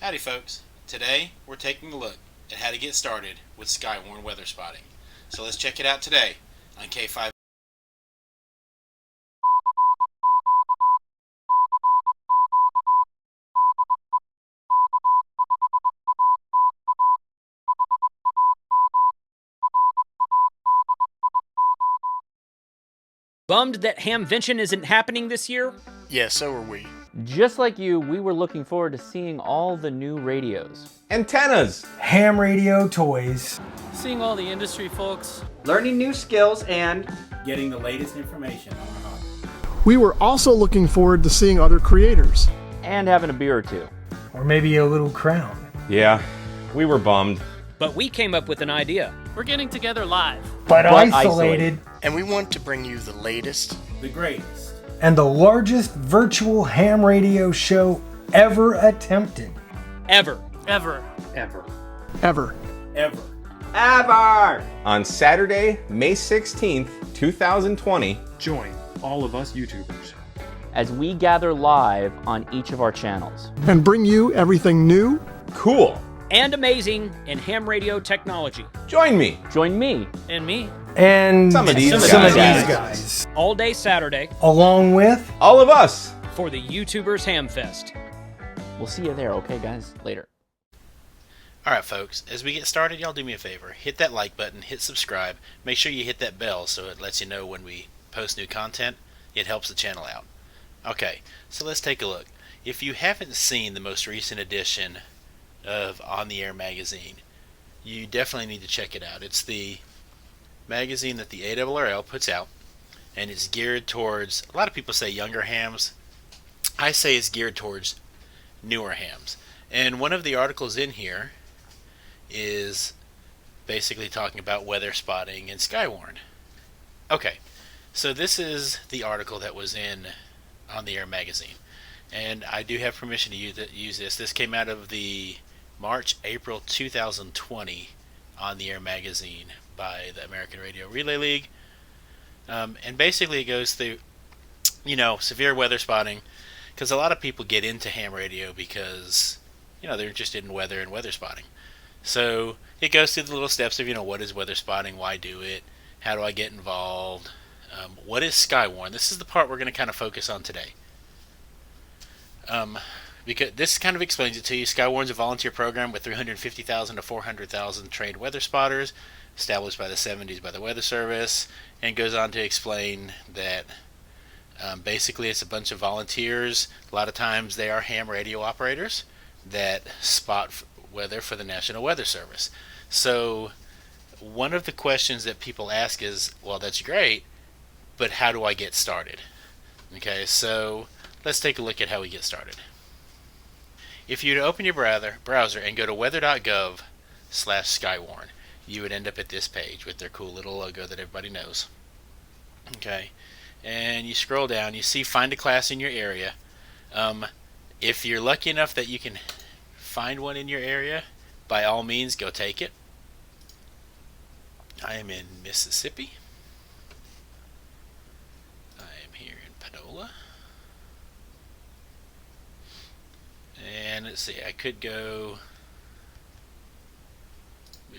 Howdy folks, today we're taking a look at how to get started with Skywarn weather spotting. So let's check it out today on K5. Bummed that Hamvention isn't happening this year? Yeah, so are we. Just like you, we were looking forward to seeing all the new radios. Antennas, ham radio toys, seeing all the industry folks, learning new skills, and getting the latest information on our hobby. We were also looking forward to seeing other creators. And having a beer or two. Or maybe a little crown. Yeah, we were bummed. But we came up with an idea. We're getting together live. But isolated. And we want to bring you the latest, the greatest, and the largest virtual ham radio show ever attempted. Ever. On Saturday, May 16th, 2020. Join all of us YouTubers as we gather live on each of our channels. And bring you everything new, cool, and amazing in ham radio technology. Join me. Join me. And me. And some of these guys. All day Saturday. Along with all of us. For the YouTubers Hamfest. We'll see you there, okay guys? Later. Alright folks, as we get started, y'all do me a favor. Hit that like button, hit subscribe, make sure you hit that bell so it lets you know when we post new content. It helps the channel out. Okay, so let's take a look. If you haven't seen the most recent edition of On the Air magazine, you definitely need to check it out. It's the magazine that the ARRL puts out, and it's geared towards, a lot of people say younger hams. I say it's geared towards newer hams. And one of the articles in here is basically talking about weather spotting in Skywarn. Okay, so this is the article that was in On the Air magazine, and I do have permission to use this. This came out of the March-April 2020 On the Air magazine by the American Radio Relay League, and basically it goes through, severe weather spotting, because a lot of people get into ham radio because they're interested in weather and weather spotting. So it goes through the little steps of what is weather spotting, why do it, how do I get involved, what is Skywarn. This is the part we're going to kind of focus on today. Because this kind of explains it to you. Skywarn's a volunteer program with 350,000 to 400,000 trained weather spotters, established by the 70s by the Weather Service, and goes on to explain that basically it's a bunch of volunteers. A lot of times they are ham radio operators that spot weather for the National Weather Service. So one of the questions that people ask is, well, that's great, but how do I get started? Okay, so let's take a look at how we get started. If you open your browser and go to weather.gov/Skywarn, you would end up at this page with their cool little logo that everybody knows. Okay, and you scroll down, you see find a class in your area. If you're lucky enough that you can find one in your area, by all means go take it. I am in Mississippi. I am here in Panola. And let's see, I could go,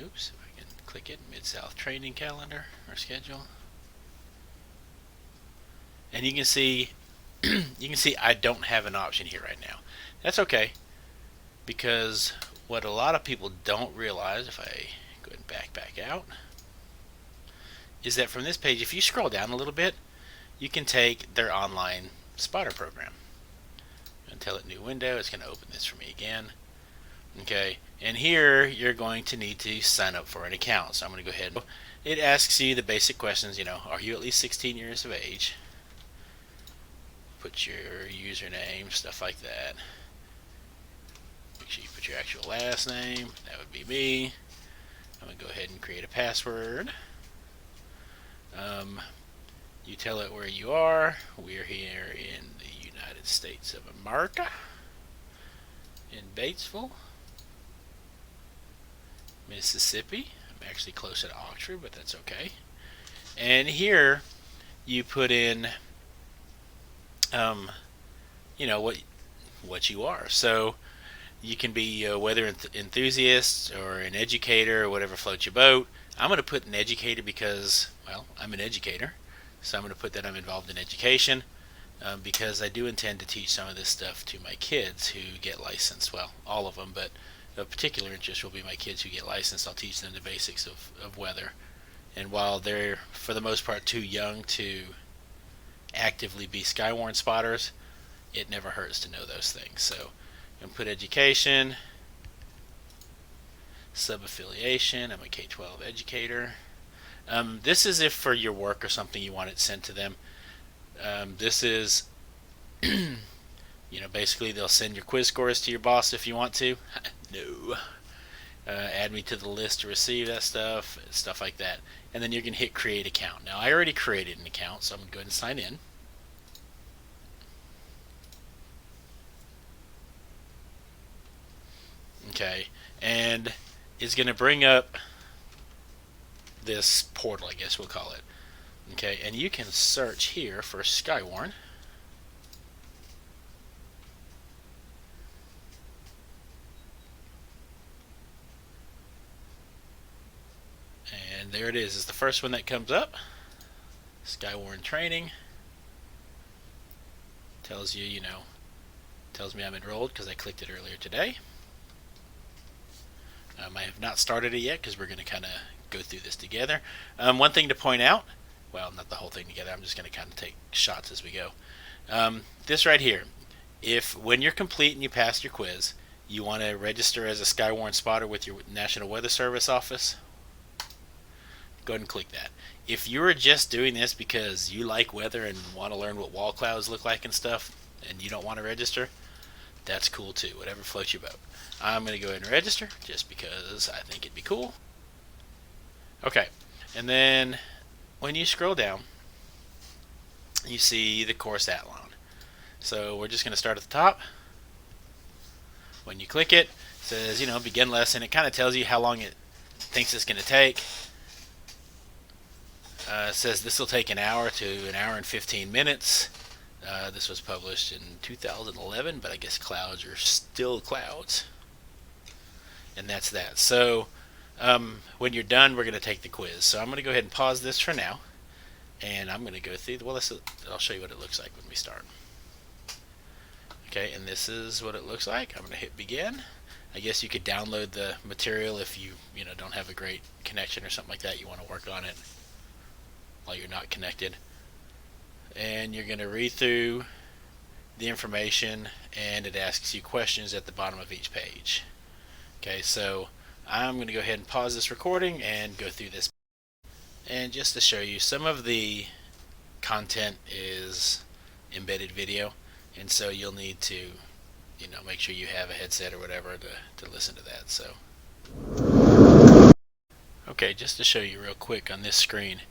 oops, if I can click it, Mid-South Training Calendar or Schedule. And you can see I don't have an option here right now. That's okay, because what a lot of people don't realize, if I go ahead and back out, is that from this page, if you scroll down a little bit, you can take their online spotter program. I'm going to tell it new window. It's going to open this for me again. Okay, and here you're going to need to sign up for an account. So I'm going to go ahead. It asks you the basic questions, are you at least 16 years of age? Put your username, stuff like that. Make sure you put your actual last name. That would be me. I'm going to go ahead and create a password. You tell it where you are. We're here in the United States of America, in Batesville, Mississippi. I'm actually closer to Oxford, but that's okay. And here you put in what you are. So You can be a weather enthusiast or an educator or whatever floats your boat. I'm going to put an educator because, well, I'm an educator. So I'm going to put that I'm involved in education because I do intend to teach some of this stuff to my kids who get licensed. Well, all of them, but of particular interest will be my kids who get licensed. I'll teach them the basics of weather. And while they're, for the most part, too young to actively be Skywarn spotters, it never hurts to know those things. So I'm going to put education, sub-affiliation. I'm a K-12 educator. This is if for your work or something you want it sent to them. This is, basically they'll send your quiz scores to your boss if you want to. No. Add me to the list to receive that stuff like that. And then you're going to hit create account. Now I already created an account, so I'm going to go ahead and sign in. Okay, and it's going to bring up this portal, I guess we'll call it. Okay, and you can search here for Skywarn. And there it is. It's the first one that comes up. Skywarn training. Tells you, tells me I'm enrolled because I clicked it earlier today. I have not started it yet because we're going to kind of go through this together. One thing to point out, well, not the whole thing together, I'm just going to kind of take shots as we go. This right here, when you're complete and you pass your quiz, you want to register as a Skywarn spotter with your National Weather Service office, go ahead and click that. If you're just doing this because you like weather and want to learn what wall clouds look like and stuff, and you don't want to register, that's cool too, whatever floats your boat. I'm going to go ahead and register just because I think it'd be cool. Okay, and then when you scroll down, you see the course outline. So we're just going to start at the top. When you click it, it says, begin lesson. It kind of tells you how long it thinks it's going to take. It says this will take an hour to an hour and 15 minutes. This was published in 2011, but I guess clouds are still clouds. And that's that. So when you're done, we're going to take the quiz. So I'm going to go ahead and pause this for now. And I'm going to go through, I'll show you what it looks like when we start. Okay, and this is what it looks like. I'm going to hit begin. I guess you could download the material if you don't have a great connection or something like that. You want to work on it while you're not connected. And you're going to read through the information, and it asks you questions at the bottom of each page. Okay, so I'm going to go ahead and pause this recording and go through this. And just to show you, some of the content is embedded video, and so you'll need to make sure you have a headset or whatever to listen to that. So okay, just to show you real quick on this screen,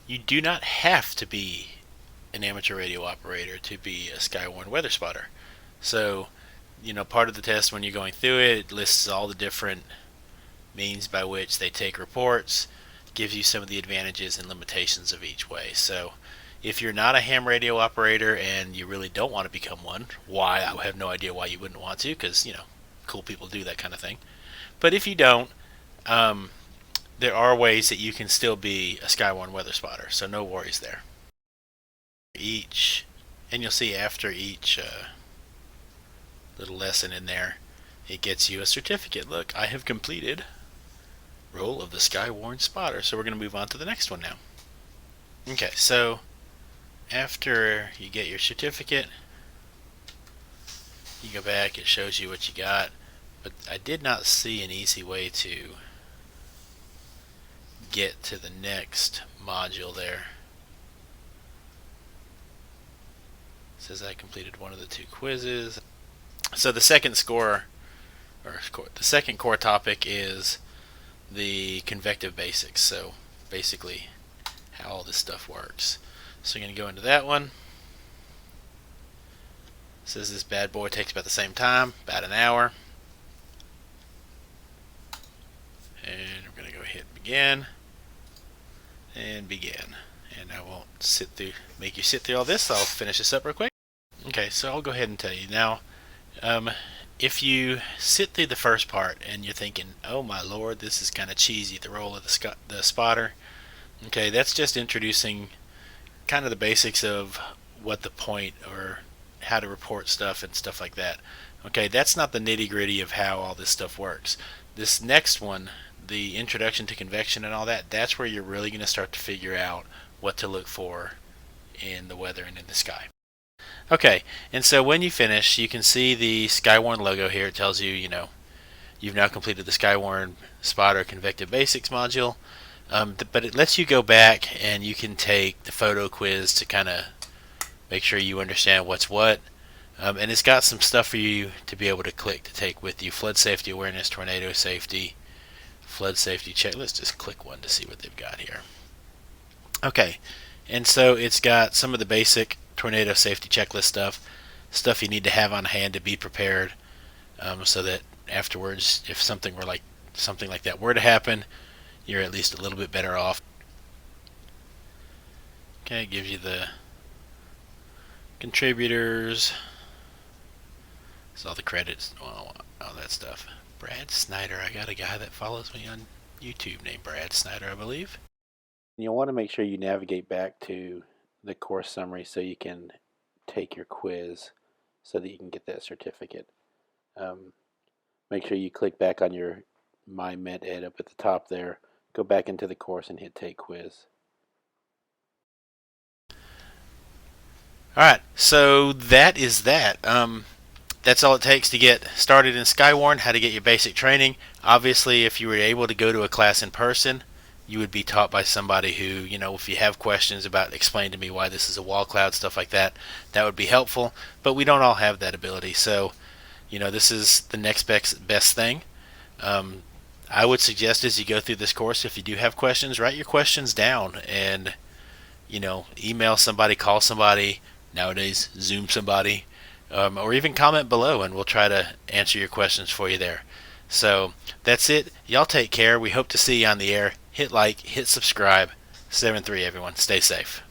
you do not have to be an amateur radio operator to be a Skywarn weather spotter. So part of the test, when you're going through it, it lists all the different means by which they take reports, gives you some of the advantages and limitations of each way. So if you're not a ham radio operator and you really don't want to become one, I have no idea why you wouldn't want to, because cool people do that kind of thing. But if you don't, there are ways that you can still be a Skywarn weather spotter, so no worries there. And you'll see after each little lesson in there, it gets you a certificate. Look, I have completed role of the Skywarn spotter. So we're going to move on to the next one now. Okay, so after you get your certificate, you go back, it shows you what you got, but I did not see an easy way to get to the next module there. It says I completed one of the 2 quizzes. So the second the second core topic is the convective basics. So basically how all this stuff works. So I'm going to go into that one. It says this bad boy takes about the same time, about an hour. And we're going to go hit begin and begin. And I won't make you sit through all this. I'll finish this up real quick. Okay, so I'll go ahead and tell you now. If you sit through the first part and you're thinking, oh my lord, this is kind of cheesy, the role of the spotter, okay, that's just introducing kind of the basics of what the point or how to report stuff and stuff like that. Okay, that's not the nitty gritty of how all this stuff works. This next one, the introduction to convection and all that, that's where you're really going to start to figure out what to look for in the weather and in the sky. Okay, and so when you finish, you can see the Skywarn logo here. It tells you, you've now completed the Skywarn Spotter Convective Basics module. But it lets you go back and you can take the photo quiz to kind of make sure you understand what's what. And it's got some stuff for you to be able to click to take with you. Flood safety awareness, tornado safety, flood safety check. Let's just click one to see what they've got here. Okay, and so it's got some of the basic tornado safety checklist stuff you need to have on hand to be prepared, so that afterwards, if something like that were to happen, you're at least a little bit better off. Okay, it gives you the contributors, it's all the credits, all that stuff. Brad Snyder, I got a guy that follows me on YouTube named Brad Snyder, I believe. You'll want to make sure you navigate back to the course summary so you can take your quiz so that you can get that certificate. Make sure you click back on your My Med Ed up at the top there, go back into the course and hit Take Quiz. Alright, so that is that. That's all it takes to get started in Skywarn, how to get your basic training. Obviously, if you were able to go to a class in person, you would be taught by somebody who, if you have questions about explain to me why this is a wall cloud, stuff like that, that would be helpful. But we don't all have that ability, so this is the next best thing. I would suggest as you go through this course, if you do have questions, write your questions down and email somebody, call somebody, nowadays Zoom somebody, or even comment below and we'll try to answer your questions for you there. So that's it. Y'all take care. We hope to see you on the air. Hit like, hit subscribe. 7-3 everyone. Stay safe.